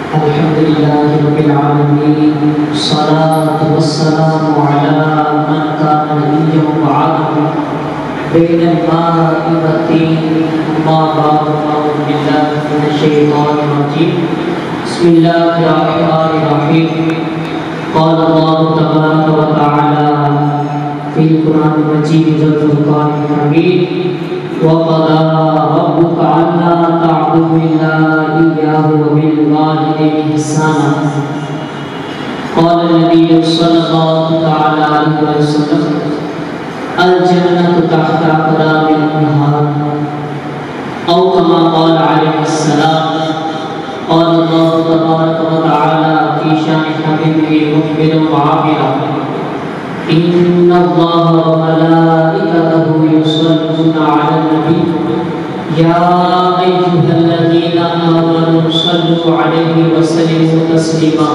الحمد لله رب العالمين، الصلاة والسلام على من كان نبيا وعظما بين الماء والطين، أما بعد فأعوذ بالله من الشيطان الرجيم. بسم الله الرحمن الرحيم. قال الله تبارك وتعالى في القرآن المجيد والفرقان الحميد: وقضى ربك ألا تعبدوا إلا إياه وبالوالدين إحسانا. قال النبي صلى الله تعالى عليه وسلم: الجنة تحت أقدام الأنهار، أو كما قال عليه السلام. قال الله تبارك وتعالى في شأن حبيبه مخبرا وعابرا: إن الله وملائكته يصلون على النبي يا أيها الذين آمنوا صلوا عليه وسلموا تسليما.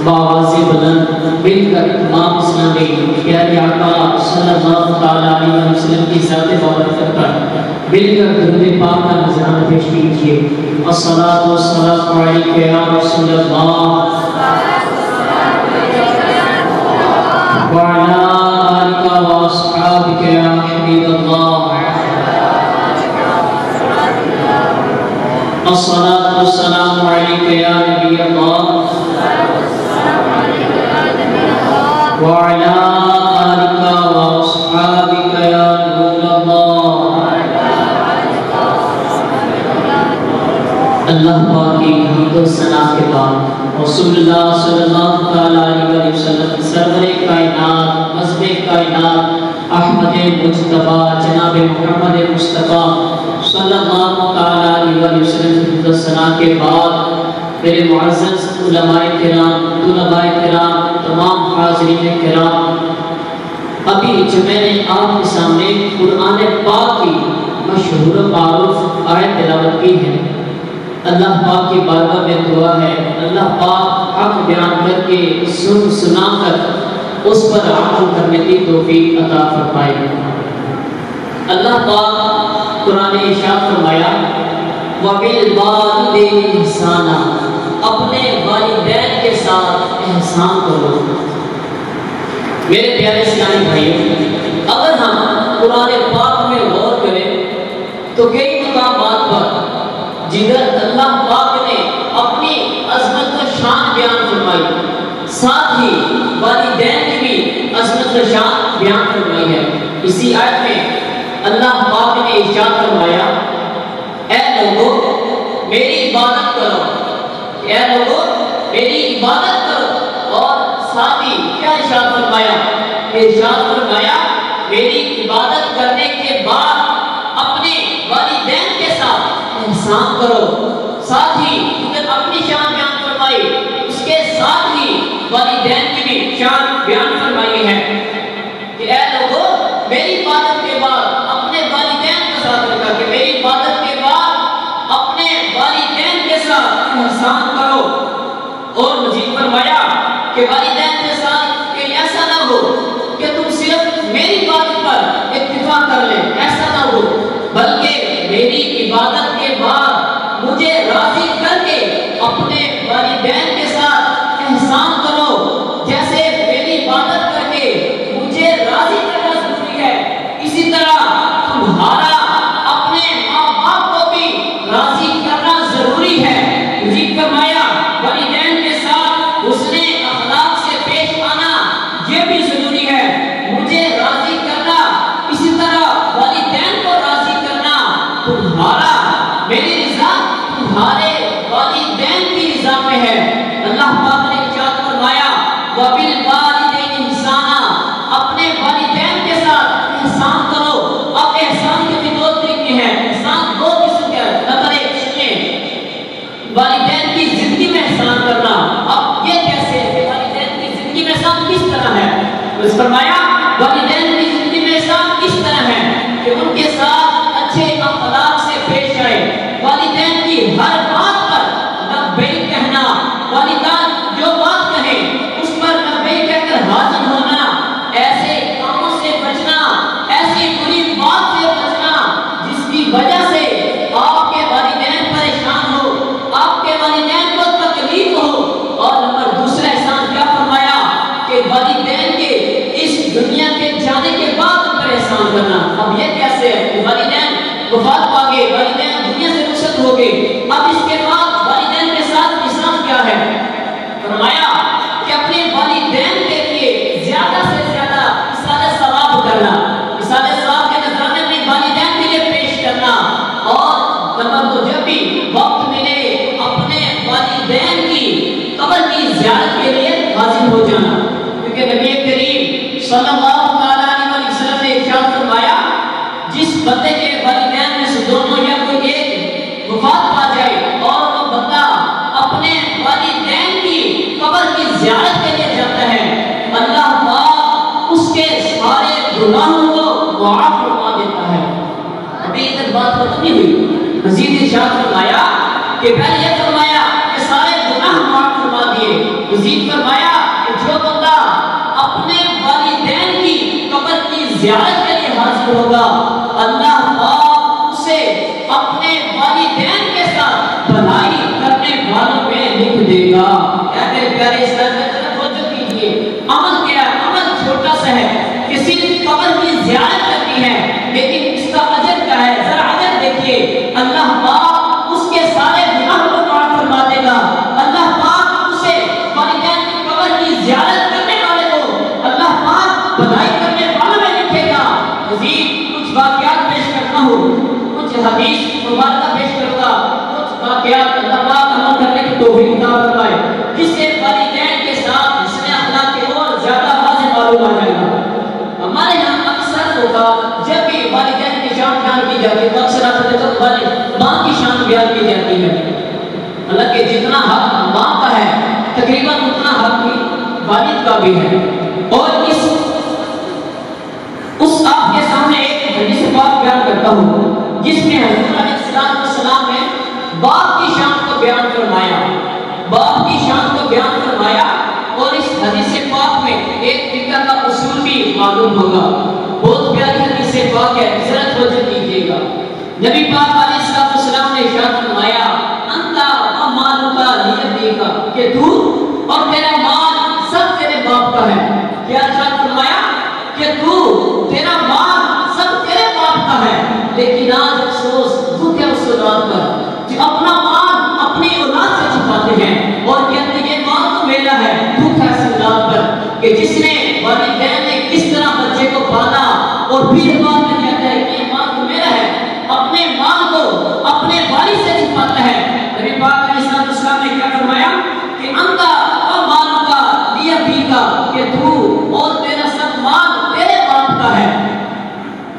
باواضح بلند مل کر امام اسلامی پیارے آقا صلی اللہ تعالیٰ علیہ وسلم کی ذات بابرکت پر مل کر درود پاک کا نذرانہ پیش کیجیے. الصلاۃ والسلام علیک یا رسول اللہ وعلى آلك وأصحابك يا حبيب الله. الصلاة والسلام عليك يا نبي الله وعلى آلك وأصحابك يا نور الله. اللہ پاک کی حمد و ثنا کے بعد رسول اللہ صلی اللہ علیہ وسلم سرور کائنات مظہر کائنات احمد مجتبی جناب محمد مصطفیٰ صلی اللہ علیہ وسلم کی حمد و ثنا کے بعد میرے معزز علماء کرام، طلباء کرام، تمام حاضرین کرام، ابھی جو میں نے آپ کے سامنے قرآن پاک کی مشہور و معروف آیت تلاوت کی ہے، اللہ پاک کی بارگاہ میں دعا ہے اللہ پاک حق بیان کر کے سنا کر اس پر عمل کرنے کی توفیق عطا فرمائے. اللہ پاک قرآن ارشاد فرمایا: وَبِالْوَالِدَيْنِ إِحْسَانًا، اپنے والدین کے ساتھ احسان کرو. میرے پیارے اسلامی بھائیوں، اگر ہم قرآن پاک میں غور کریں تو کئی مقامات پر جدھر اللہ پاک نے اپنی عظمت و شان بیان فرمائی، ساتھ ہی والدین کی بھی عظمت و شان بیان فرمائی ہے. اسی آیت میں اللہ پاک نے ارشاد فرمایا: اے لوگو میری عبادت کرو، اے لوگو میری عبادت کرو. اور ساتھ ہی کیا ارشاد فرمایا؟ ارشاد فرمایا میری عبادت کرنے کے بعد اپنے والدین کے ساتھ احسان کرو. ساتھ ہی اپنی شان بیان فرمائی، اس کے ساتھ ہی والدین کی بھی شان بیان فرمائی ہے کہ اے لوگو میری عبادت کے بعد اپنے والدین کے ساتھ رکھا کہ میری عبادت کے بعد اپنے والدین کے ساتھ احسان کرو. اور مزید فرمایا کہ والدین کے ساتھ کہ ایسا نہ ہو کہ تم صرف میری بات پر اتفاق کر لیں، ایسا نہ ہو بلکہ میری عبادت کے بعد مجھے راضی کر کے اپنے والدین کے ساتھ احسان کرو. جیسے میری عبادت کر کے مجھے راضی کرنا ضروری ہے، اسی طرح تمہارا اپنے ماں باپ کو بھی راضی کرنا ضروری ہے. مزید فرمایا والدین کے ساتھ حسن اخلاق سے پیش آنا یہ بھی ضروری ہے. مجھے راضی کرنا، اسی طرح والدین کو راضی کرنا، تمہارا میری رضا تمہارے والدین کی رضا میں ہے. اللہ پاک نے ارشاد فرمایا: وَبِالْوَالِدَيْنِ إِحْسَانًا، اپنے والدین کے ساتھ احسان کرو. اب احسان کے بھی دو طریقے ہیں، احسان دو قسم کے ہیں. نمبر ایک سنیں، والدین کی زندگی میں احسان کرنا. اب یہ کیسے ہے کہ والدین کی زندگی میں احسان کس طرح ہے؟ اس فرمایا والدین کی زندگی میں احسان کس طرح ہے کہ ان کے ساتھ اچھے اخلاق سے پیش آئے. والدین کی ہر بات پر لبیک کہنا، والدین جو بات کہیں اس پر لبیک کہہ کر حاضر ہونا، ایسے کاموں سے بچنا، ایسی بری بات سے بچنا جس کی وجہ سے آپ کے والدین پریشان ہو، آپ کے والدین کو تکلیف وفات پا گئے، والدین دنیا سے رخصت ہو گئے، اب اس کے بعد والدین کے ساتھ نظام کیا ہے؟ فرمایا کہ اپنے والدین کے لیے زیادہ سے زیادہ اصالہ ثواب کرنا، اصالہ ثواب کے نذرانے اپنے والدین کے لیے پیش کرنا، اور نمبر 2 جب بھی وقت ملے اپنے والدین کی قبر کی زیارت کے لیے حاضر ہو جانا، کیونکہ نبی کریم صلی اللہ علیہ وسلم نے ارشاد فرمایا جس بندے کے والدین میں سے دونوں یا کوئی ایک وفات پا جائے اور وہ بندہ اپنے والدین کی قبر کی زیارت کے لیے جاتا ہے، اللہ پاک اس کے سارے گناہوں کو معاف فرما دیتا ہے۔ ابھی تک بات ختم نہیں ہوئی، مزید ارشاد فرمایا کہ پہلے یہ فرمایا کہ سارے گناہ معاف فرما دیے، مزید فرمایا کہ جو بندہ اپنے والدین کی قبر کی زیارت کے لیے حاضر ہوگا، اللہ پاک اسے اپنے والدین کے ساتھ بھلائی کرنے والوں میں لکھ دے گا۔ کیا میرے پیارے اسلام میں توجہ کیجیے، عمل کیا ہے؟ عمل چھوٹا سا ہے کہ صرف قبر کی زیارت کرنی ہے، لیکن اس کا اجر کیا ہے؟ ذرا اجر دیکھیے، اللہ پاک اس کے سارے گناہ کو معاف فرما دے گا، اللہ پاک اسے والدین کی قبر کی زیارت کرنے والے کو اللہ پاک بھلائی کرنے والوں میں لکھے گا۔ مزید کچھ واقعات پیش کرتا ہوں، کچھ حدیث مبارکہ پیش کروں گا، کچھ واقعات اللہ پاک عمل کرنے کی توفیق عطا فرمائے، جس سے والدین کے ساتھ حسن اخلاق کے اور زیادہ واضح معلوم آ جائے گا۔ ہمارے یہاں اکثر ہوگا جب بھی والدین کی شان بیان کی جاتی ہے تو اکثر آپ نے دیکھا ماں کی شان بیان کی جاتی ہے، حالانکہ جتنا حق ماں کا ہے تقریباً اتنا حق بھی والد کا بھی ہے۔ اور اس آپ کے سامنے ایک حدیث پاک بیان کرتا ہوں جس میں حضور علیہ السلام نے باپ کی شان کو بیان فرمایا، باپ کی شان کو بیان فرمایا، اور اس حدیث پاک میں ایک فقہ کا اصول بھی معلوم ہوگا۔ بہت پیاری حدیث پاک ہے، ذرا توجہ کیجیے گا۔ نبی پاک علیہ السلام نے ارشاد فرمایا انت و مالک لیابیک، کہ تو اور تیرا مال سب تیرے باپ کا ہے۔ کیا ارشاد فرمایا کہ تو تیرا مال سب تیرے باپ کا ہے، لیکن آج افسوس دکھ ہے اس اولاد پر جو اپنا مال اپنی اولاد سے چھپاتے ہیں اور کہتے ہیں یہ مال تو میرا ہے۔ دکھ ہے اس اولاد پر کہ جس نے والدین نے کس طرح بچے کو پالا اور پھر بعد میں کہتا ہے کہ یہ مال تو میرا ہے، اپنے مال کو اپنے والد سے چھپاتا ہے۔ نبی پاک علیہ السلام نے کیا فرمایا کہ انت و مالک لیابیک، کہ تو اور تیرا سب مال تیرے باپ کا ہے۔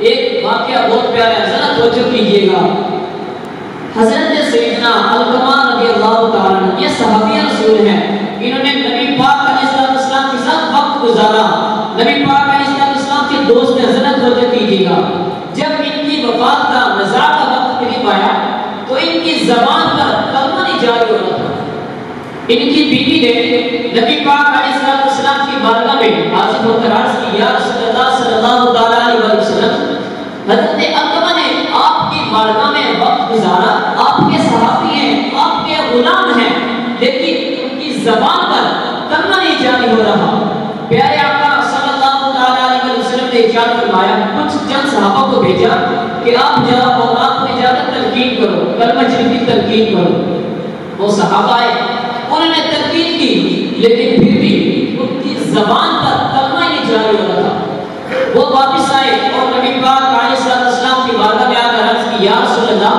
ایک واقعہ بہت پیارا ہے، ذرا توجہ کیجیے گا۔ حضرت سیدنا علقمہ رضی اللہ تعالیٰ عنہ، یہ صحابی رسول ہیں، انہوں نے نبی پاک علیہ السلام کے ساتھ وقت گزارا، نبی پاک علیہ السلام کے دوست ہیں، ذرا توجہ کیجیے گا۔ جب ان کی وفات کا مزاح کا وقت قریب آیا تو ان کی زبان پر کلمہ نہیں جاری ہو رہا تھا۔ ان کی بیوی نے نبی پاک علیہ السلام کی بارگاہ میں حاضر ہو کر عرض کی، یا رسول اللہ صلی اللہ علیہ وسلم، حضرت علقمہ نے آپ کی بارگاہ میں وقت گزارا، آپ کے صحابی ہیں، آپ کے غلام ہیں، لیکن ان کی زبان پر کلمہ نہیں جاری ہو رہا۔ پیارے آقا صلی اللہ علیہ وسلم نے ارشاد فرمایا، کچھ چند صحابہ کو بھیجا کہ آپ جاؤ اور آپ نے جا کر تلقین کرو، کلمہ شریف کی تلقین کرو۔ وہ صحابہ آئے، انہوں نے تلقین کی، لیکن پھر بھی ان کی زبان پر کلمہ نہیں جاری ہو رہا تھا۔ وہ واپس آئے اور نبی پاک علیہ السلام کی بارگاہ میں آ کر عرض کی، یا رسول اللہ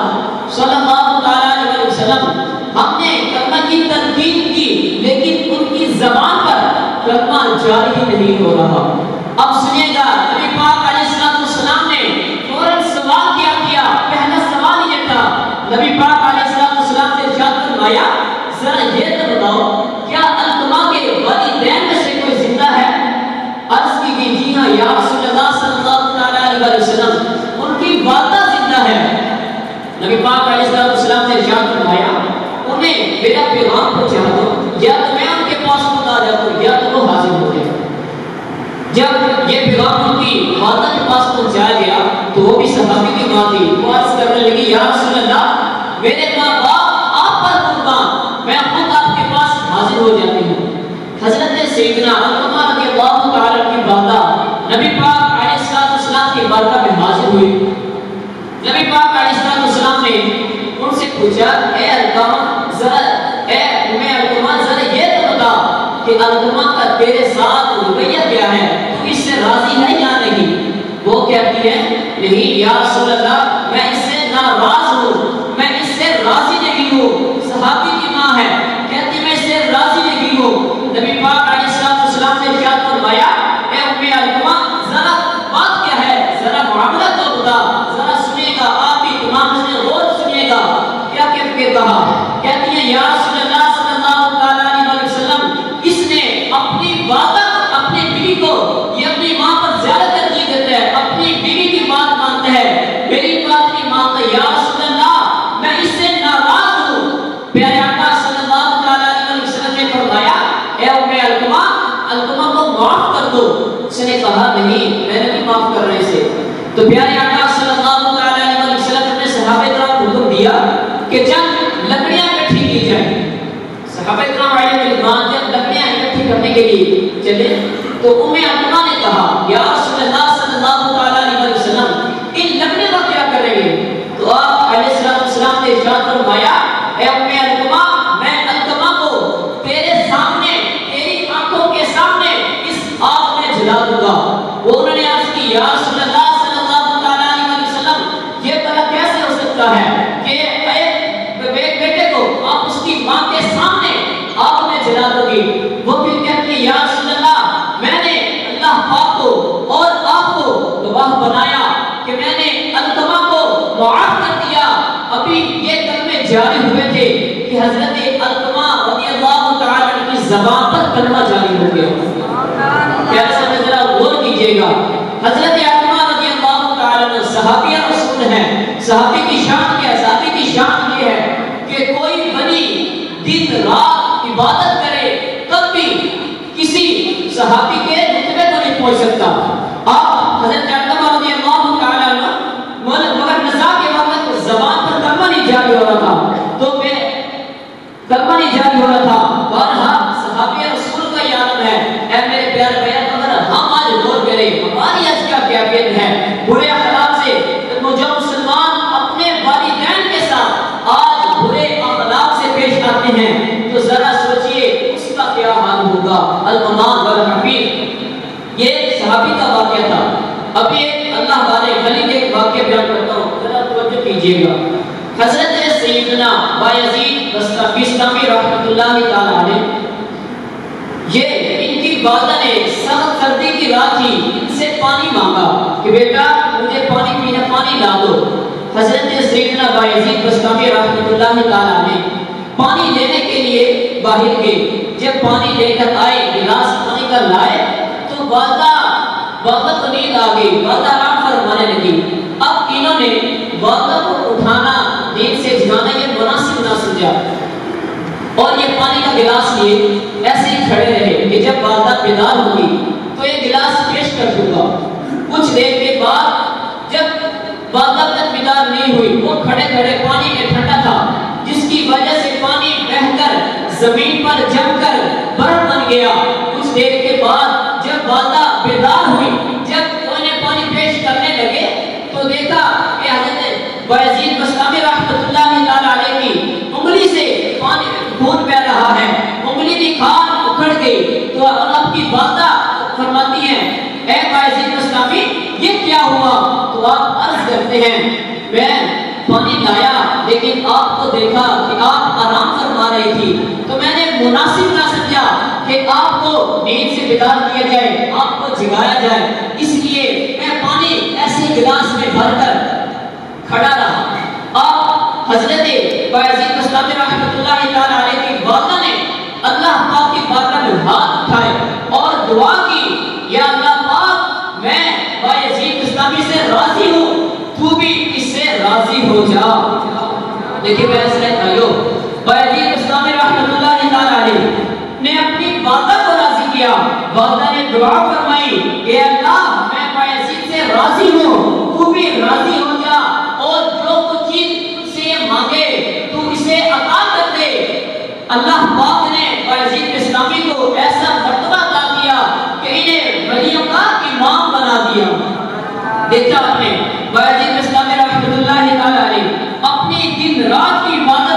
صلی اللہ علیہ وسلم، ہم نے کلمہ کی تلقین کی لیکن ان کی زبان پر کلمہ جاری نہیں ہو رہا۔ اب سنیے گا، نبی پاک علیہ السلام نے فوراً سوال کیا، پہلا سوال یہ تھا، نبی پاک علیہ السلام نے ارشاد فرمایا ذرا یہ تو بتاؤ کیا علقمہ کے والدین میں سے کوئی زندہ ہے؟ عرض کی گئی جی ہاں یا رسول اللہ صلی اللہ علیہ وسلم، ان کی والدہ زندہ ہے۔ نبی پاک علیہ السلام نے ارشاد فرمایا انہیں میرا پیغام پہنچا دو، یا تو میں ان کے پاس خود آ جاتا ہوں یا تو وہ حاضر ہو جائے۔ جب یہ پیغام ان کی والدہ کے پاس پہنچایا گیا تو وہ بھی صحابی کی ماں تھی، وہ عرض کرنے لگی، یا رسول اللہ میرے ماں باپ آپ پر قربان، میں خود آپ کے پاس حاضر ہو جاتی ہوں۔ حضرت سیدنا علقمہ رضی اللہ تعالیٰ کی والدہ نبی پاک علیہ السلام کی بارگاہ میں حاضر ہوئی۔ نبی پاک علیہ پوچھا اے علقمہ ذرا یہ تو بتا کہ علقمہ کا تیرے ساتھ رویہ کیا ہے، تو اس سے راضی ہے یا نہیں؟ وہ کہتی ہے نہیں یا رسول اللہ میں اس سے ناراض ہوں، میں اس سے راضی نہیں ہوں۔ صحابی کی ماں ہے، کہتی میں اس سے راضی نہیں ہوں۔ نبی پاک علیہ السلام نے ارشاد فرمایا اے ام علقمہ ذرا بات کیا ہے، ذرا معاملہ تو بتا، ذرا سنیے گا آپ بھی تمام سے غور سنیے گا۔ کیا کہا؟ کہتی ہے یا رسول اللہ صلی اللہ علیہ وسلم اس نے اپنی بات اپنی بیوی کو، یہ اپنی ماں پر زیادہ ترجیح دیتا ہے، اپنی بیوی کی بات مانتا ہے، میری بات نہیں مانتا۔ یا رسول اللہ میں اس سے ناراض ہوں۔ پیارے آقا صلی اللہ علیہ وسلم نے فرمایا اے ام علقمہ کو معاف کر دو۔ اس نے کہا نہیں میں نے نہیں معاف کرنا اسے۔ تو پیارے آقا صلی اللہ علیہ وسلم نے صحابہ کرام کو حکم دیا کہ جب لکڑیاں اکٹھی کی جائیں، صحابہ کرام علیہ رضوان جب لکڑیاں اکٹھی کرنے کے لیے چلے تو ام علقمہ نے کہا یا رسول اللہ صلی اللہ علیہ وسلم ان لکڑیوں کا کیا کریں گے؟ تو آپ علیہ السلام نے ارشاد فرمایا اے ام علقمہ میں علقمہ کو تیرے سامنے، تیری آنکھوں کے سامنے اس آگ میں جلا دوں گا۔ وہ انہوں نے عرض کی یا رسول اللہ صلی اللہ علیہ وسلم یہ بلا کیسے ہو سکتا ہے کہ ایک بیٹے کو آپ اس کی ماں کے سامنے آگ میں جلا دو گی؟ وہ پھر کہتی ہے یا رسول اللہ میں نے اللہ پاک کو اور آپ کو گواہ بنایا کہ میں نے علقمہ کو معاف کر دیا۔ ابھی یہ کلمے جاری ہوئے تھے کہ حضرت علقمہ رضی اللہ تعالی عنہ کی زبان پر کلمہ جاری ہو گیا۔ پیارے سامنے ذرا غور کیجئے گا، حضرت علقمہ رضی اللہ تعالی عنہ صحابی رسول ہیں۔ صحابی کی شان کیا ہے؟ صحابی کی شان یہ ہے کہ کوئی ولی دن رات عبادت کرے تب بھی کسی صحابی کے رتبے کو نہیں پہنچ سکتا۔ آپ حضرت علقمہ رضی اللہ تعالی عنہ مگر نزاع کے وقت زبان پر کلمہ نہیں جاری ہو رہا تھا، تو پھر کلمہ نہیں جاری ہو رہا تھا۔ بارہا صحابی رسول کا یہ عالم ہے۔ اے میرے پیارے بھائی اگر ہم آج غور کریں ہماری آج کیا کیفیت ہے برے اخلاق سے، جو مسلمان اپنے والدین کے ساتھ آج برے اخلاق سے پیش آتے ہیں تو ذرا سوچئے اس کا کیا حال ہوگا۔ الامام والحفیظ یہ صحابی کا واقعہ تھا۔ ابھی ایک اللہ والے ولی کے ایک واقعہ بیان کرتا ہوں، ذرا توجہ کیجئے گا۔ حضرت سیدنا بایزید بستامی رحمۃ اللہ تعالی علیہ، یہ ان کی والدہ نے سخت سردی کی رات تھی، ان سے پانی مانگا کہ بیٹا مجھے پانی پینا، پانی لا دو۔ حضرت سیدنا بایزید بستامی رحمۃ اللہ تعالی علیہ پانی لینے کے لیے باہر گئے۔ جب پانی لے کر آئے، گلاس پانی کا لائے تو والدہ کو نیند آ گئی، والدہ آرام فرمانے لگی۔ اب انہوں نے والدہ کو اٹھانا، نیند سے جگانا یہ مناسب نہ سمجھا اور یہ پانی کا گلاس لیے ایسے ہی کھڑے رہے کہ جب والدہ بیدار ہوگی تو یہ گلاس پیش کر دوں گا۔ کچھ دیر کے بعد جب والدہ تک بیدار نہیں ہوئی، وہ کھڑے کھڑے، پانی میں ٹھنڈا تھا جس کی وجہ سے پانی بہہ کر زمین پر جم کر برف بن گیا۔ کچھ دیر کے بعد جب والدہ بیدار ہوئی، جب انہیں پانی پیش کرنے لگے تو دیکھا کہ حضرت بایزید بستامی رحمۃ اللہ تعالی علیہ کی انگلی سے پانی خون بہ رہا ہے، انگلی کی کھال اکھڑ گئی۔ تو آپ کی والدہ فرماتی ہیں اے بایزید بستامی یہ کیا ہوا؟ تو آپ عرض کرتے ہیں میں پانی لایا لیکن آپ کو دیکھا کہ آپ آرام فرما رہی تھی تو میں نے مناسب نہ سمجھا کہ آپ کو نیند سے بیدار کیا جائے، آپ کو جگایا جائے، اس لیے میں پانی ایسے گلاس میں بھر کر کھڑا رہا۔ آپ حضرت بایزید بستامی رحمۃ اللہ تعالی علیہ کی والدہ نے اللہ پاک کی بارگاہ میں ہاتھ اٹھائے اور دعا کی یا اللہ پاک میں بایزید بستامی سے راضی ہوں، تو بھی اس سے راضی ہو جا۔ دیکھیں میرے اسلام بھائیو، بایزید بستامی رحمۃ اللہ تعالی علیہ نے اپنی والدہ کو راضی کیا۔ والدہ نے دعا فرمائی کہ اللہ میں بایزید سے راضی ہوں، تو بھی راضی ہو جا اور جو کچھ چیز سے یہ مانگے تو اسے عطا کر دے۔ اللہ پاک نے بایزید بستامی کو ایسا مرتبہ عطا کیا کہ انہیں ولیوں کا امام بنا دیا۔ دیکھا آپ نے بایزید بستامی رحمۃ اللہ تعالی علیہ اپنی دن رات کی عبادت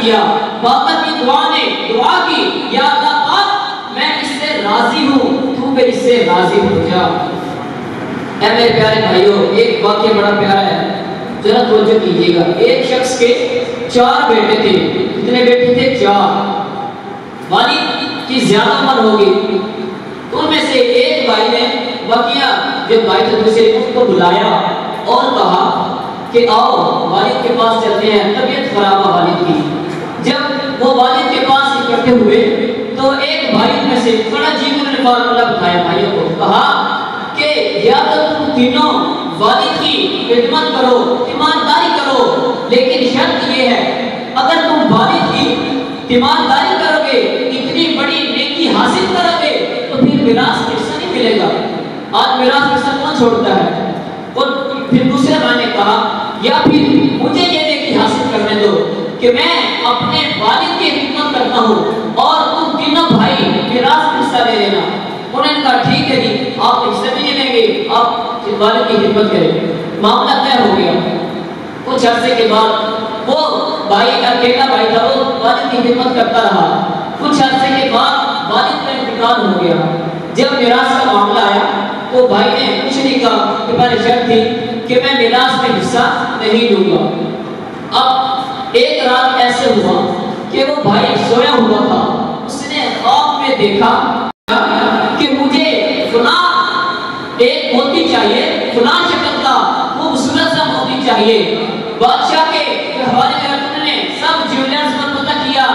کیا، باقر کی دعا نے دعا کی، یا اللہ پاک میں اس سے راضی ہوں، تو بھی اس سے راضی ہو جا۔ اے میرے پیارے بھائیوں، ایک واقعہ بڑا پیارا ہے، ذرا توجہ کیجیے گا۔ ایک شخص کے 4 بیٹے تھے۔ کتنے بیٹے تھے؟ 4۔ والد کی زیادہ عمر ہوگی، ان میں سے ایک بھائی نے واقعہ جب بھائی تھے دوسرے ان کو بلایا اور کہا کہ آؤ والد کے پاس چلتے ہیں، طبیعت خراب ہے والد کی۔ جب وہ والد کے پاس اکٹھے ہوئے تو ایک بھائی میں سے بڑا عجیب نے فارمولہ بتایا بھائیوں کو، کہا کہ یا تو تم تینوں والد کی خدمت کرو، ایمانداری کرو، لیکن شرط یہ ہے اگر تم والد کی ایمانداری کرو گے، اتنی بڑی نیکی حاصل کرو گے تو پھر میراث حصہ نہیں ملے گا۔ آج میراث حصہ کون چھوڑتا ہے؟ اور پھر دوسرے بھائی نے کہا یا پھر مجھے یہ نیکی حاصل کرنے دو کہ میں اپنے والد کی خدمت کرتا ہوں اور تم تینوں بھائی میراث حصہ لے لینا۔ انہوں نے کہا ٹھیک ہے جی، آپ حصہ بھی نہیں لیں گے، آپ والد کی خدمت کریں۔ معاملہ طے ہو گیا۔ کچھ عرصے کے بعد وہ بھائی اکیلا بھائی تھا، وہ والد کی خدمت کرتا رہا۔ کچھ عرصے کے بعد والد کا انتقال ہو گیا۔ جب میراث کا معاملہ آیا تو بھائی نے کچھ نہیں کہا کہ میری شرط تھی کہ میں میراث میں حصہ نہیں لوں گا۔ اب ایک رات ایسے ہوا کہ وہ بھائی سویا ہوا تھا، اس نے خواب میں دیکھا کہ مجھے فلاں ایک موتی چاہیے، فلاں شکل کا خوبصورت سا موتی چاہیے۔ بادشاہ کے حوالے میں انہوں نے سب جیولرز پر پتہ کیا،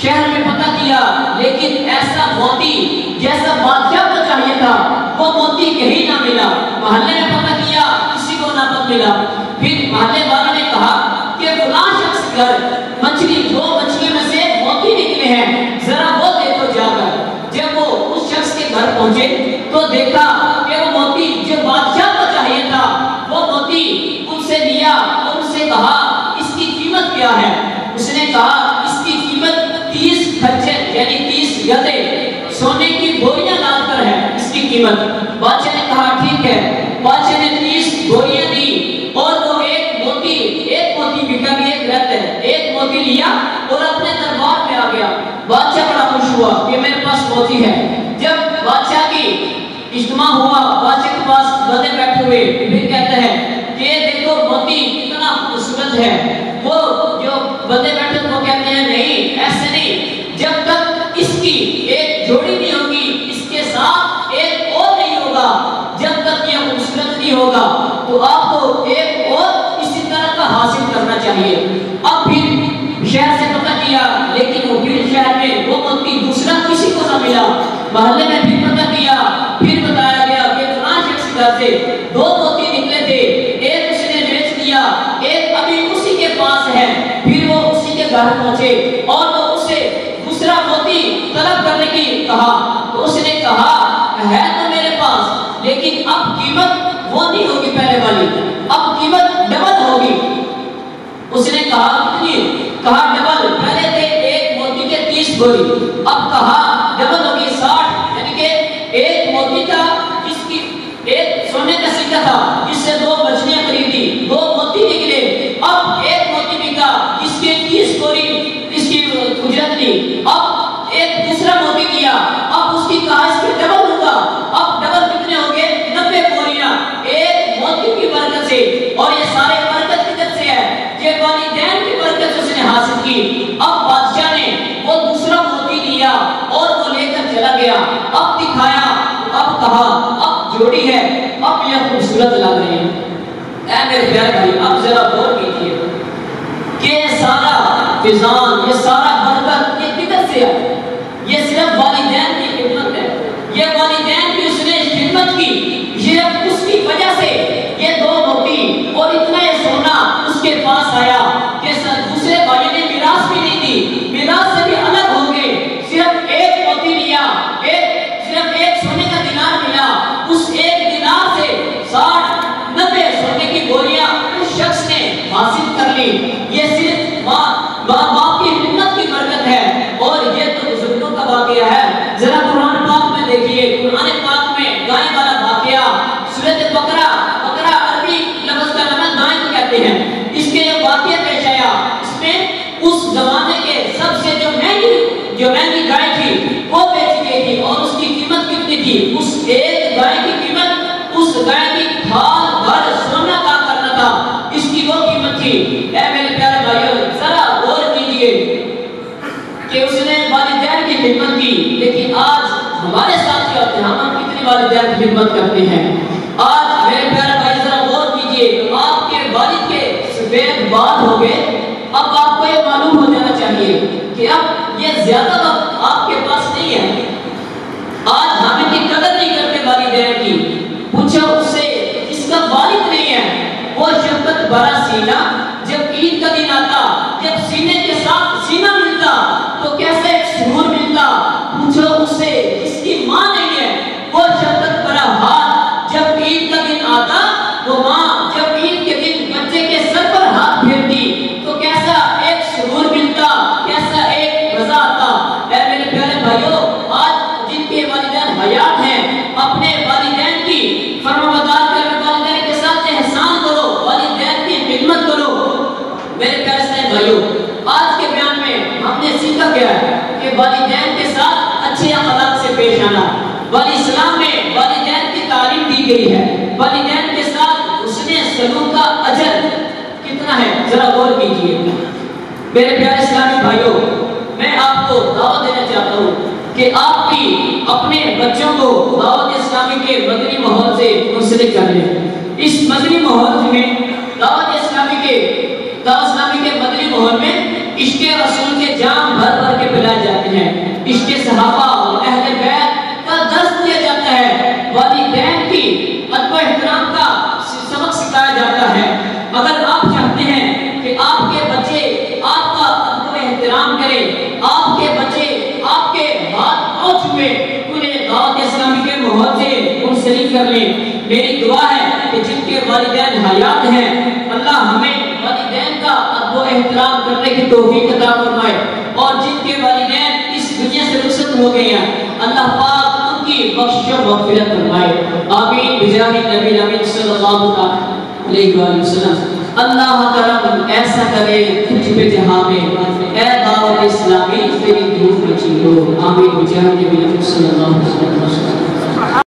شہر میں پتہ کیا، لیکن ایسا موتی جیسا بادشاہ کو چاہیے تھا وہ موتی کہیں نہ ملا۔ محلے میں پتہ کیا، کسی کو نہ ملا۔ پھر محلے والوں نے کہا کہ فلاں شخص گھر مچھلی 2 مچھلیوں میں سے موتی نکلے ہیں، ذرا وہ دیکھو جا کر۔ جب وہ اس شخص کے گھر پہنچے تو دیکھا کہ وہ موتی جو بادشاہ کو چاہیے تھا وہ موتی ان سے لیا اور ان سے کہا اس کی قیمت کیا ہے؟ اس نے کہا اس کی قیمت 30 کھچر یعنی 30 گدھے سونے کی بوریاں لا کر ہے اس کی قیمت۔ بادشاہ نے کہا ٹھیک ہے۔ بادشاہ نے 30 بوریاں دی اور وہ ایک موتی بکا بھی ایک رت ہے، ایک موتی لیا اور اپنے دربار میں آ گیا۔ بادشاہ بڑا خوش ہوا کہ میرے پاس موتی ہے۔ جب بادشاہ کی اجتماع ہوا، بادشاہ کے پاس بندے بیٹھے ہوئے، پھر کہتے ہیں کہ دیکھو موتی کتنا خوبصورت ہے۔ وہ جو بندے بیٹھے وہ کہتے ہیں نہیں ایسے نہیں، جب تک اس کی ایک جوڑی نہیں ہوگی، اس کے ساتھ ایک اور نہیں ہوگا، جب تک یہ خوبصورت نہیں ہوگا تو آپ کو ایک اور اسی طرح کا حاصل کرنا چاہیے۔ اب پھر شہر سے پتہ کیا، لیکن وہ پھر شہر میں وہ موتی دوسرا کسی کو نہ ملا۔ محلے میں پھر پتہ کیا، پھر بتایا گیا کہ فلاں شخص گھر سے 2 موتی نکلے تھے، ایک اس نے بیچ دیا، ایک ابھی اسی کے پاس ہے۔ پھر وہ اسی کے گھر پہنچے اور وہ اسے دوسرا موتی طلب کرنے کی کہا تو اس نے کہا ہے تو میرے پاس، لیکن اب قیمت وہ نہیں ہوگی پہلے والی، اب قیمت ڈبل ہوگی۔ اس نے کہا کتنی؟ کہا ڈبل، پہلے تھے ایک موتی کے 30 بوری، اب کہا ڈبل ہوگی 60، یعنی کہ ایک موتی تھا جس کی ایک سونے کا سکہ تھا جس سے 2 مچھلیاں خریدی، 2 موتی نکلے، اب ایک موتی بکا جس کے 30 بوری اس کی اجرت لی، اب ایک دوسرا موتی دیا، اب اس کی کہا اس کے ڈبل ہوگا، اب ڈبل کتنے ہوں گے؟ 90 بوریاں ایک موتی کی برکت سے، اور یہ سارے برکت کدھر سے ہے؟ یہ والدین کی برکت اس نے حاصل کی۔ اب بادشاہ نے وہ دوسرا موتی لیا اور وہ لے کر چلا گیا، اب دکھایا، اب کہا اب جوڑی ہے، اب یہ خوبصورت لگ رہی ہے۔ اے میرے پیارے بھائی اب ذرا غور کیجیے کہ یہ سارا فضان، یہ سارا برکت یہ کدھر سے ہے؟ یہ صرف والدین کی خدمت ہے، یہ والدین کی اس نے خدمت کی، یہ اس کی وجہ سے یہ 2 موتی اور اتنا یہ سونا اس کے پاس آیا کہ دوسرے بھائی نے میراث بھی نہیں دی، میراث سے بھی الگ ہو گئے، صرف ایک موتی لیا، صرف ایک سونے کا دینار ملا، اس ایک دینار سے 60-90 سونے کی بوریاں اس شخص نے حاصل کر لی۔ یہ صرف باپ کی خدمت کی برکت ہے، اور یہ تو بزرگوں کا واقعہ ہے۔ ذرا قرآن پاک میں دیکھیے، قرآن پاک میں گائے والا واقعہ، سورۃ بقرہ عربی لفظ کا نام گائے کو کہتے ہیں، اس کے واقعے جو مہنگی گائے تھی وہ بیچی گئی تھی، اور اس کی قیمت کتنی تھی؟ اس ایک گائے کی قیمت اس گائے کی تھال بھر سونا کا کرنا تھا، اس کی وہ قیمت تھی۔ اے میرے پیارے بھائیو، ذرا غور کیجئے کہ اس نے والدین کی خدمت کی، لیکن آج ہمارے ساتھ کیا ہوتے ہیں؟ ہم کتنی والدین کی خدمت کرتے ہیں؟ آج میرے پیارے بھائی ذرا غور کیجئے، آپ کے والد کے سفید بال ہو گئے، اب آپ کو یہ معلوم ہو جانا چاہیے کہ اب یہ زیادہ وقت آپ کے پاس نہیں ہے۔ آج ہم ان کی قدر نہیں کرتے والدین کی۔ پوچھو اس سے جس کا والد نہیں ہے، وہ شفقت بھرا سینہ جب عید کا دن آتا، جب سینے کے ساتھ سینہ ملتا تو کیسے ایک سرور ملتا۔ پوچھو اس سے جس کی ماں نہیں ہے، وہ شفقت بھرا ہاتھ جب عید کا دن آتا، وہ ماں جب عید کے دن بچے کے سر پر ہاتھ پھیرتی تو کیسا ایک سرور ملتا، کیسا ایک مزہ آتا۔ اے میرے پیارے بھائیو، آج جن کے والدین حیات ہیں، اپنے والدین کی فرمانبرداری کرو، والدین کے ساتھ احسان کرو، والدین کی خدمت کرو۔ میرے پیارے بھائیو، آج کے بیان میں ہم نے سیکھا کیا ہے کہ والدین کے ساتھ اچھے اخلاق سے پیش آنا۔ اسلام میں والدین کی تعلیم دی گئی ہے، والدین کے ساتھ حسن سلوک کا اجر کتنا ہے، ذرا غور کیجئے۔ میرے پیارے اسلامی بھائیو، میں آپ کو دعوت دینا چاہتا ہوں کہ آپ بھی اپنے بچوں کو دعوت اسلامی کے مدنی ماحول سے منسلک کر لیں۔ اس مدنی ماحول میں دعوت اسلامی کے مدنی ماحول میں عشق رسول کے جام بھر بھر کے پلائے جاتے ہیں، عشق صحابہ اور اہل بیت کا درس دیا جاتا ہے، والدین کی ادب و احترام کا سبق سکھایا جاتا ہے۔ اگر آپ چاہتے ہیں کہ آپ کے بچے آپ کا ادب و احترام کریں، آپ کے بچے آپ کے ہاتھ پاؤں چھوئے، انہیں دعوت اسلامی کے ماحول سے منسلک کر لیں۔ میری دعا ہے کہ جن کے والدین حیات ہیں، اللہ ہمیں والدین کا ادب و احترام کرنے کی توفیق عطا فرمائے، اور جن کے والدین اس دنیا سے رخصت ہو گئے ہیں، اللہ پاک ان کی بخشش و مغفرت فرمائے۔ آمین بجاہ نبی امین صلی اللہ علیہ وآلہ وسلم۔ اللہ کرم ایسا کرے تجھ پہ جہاں میں، اے دعوت اسلامی تیری دھوپ مچی ہو۔ آمین بجاہ نبی صلی اللہ علیہ وسلم۔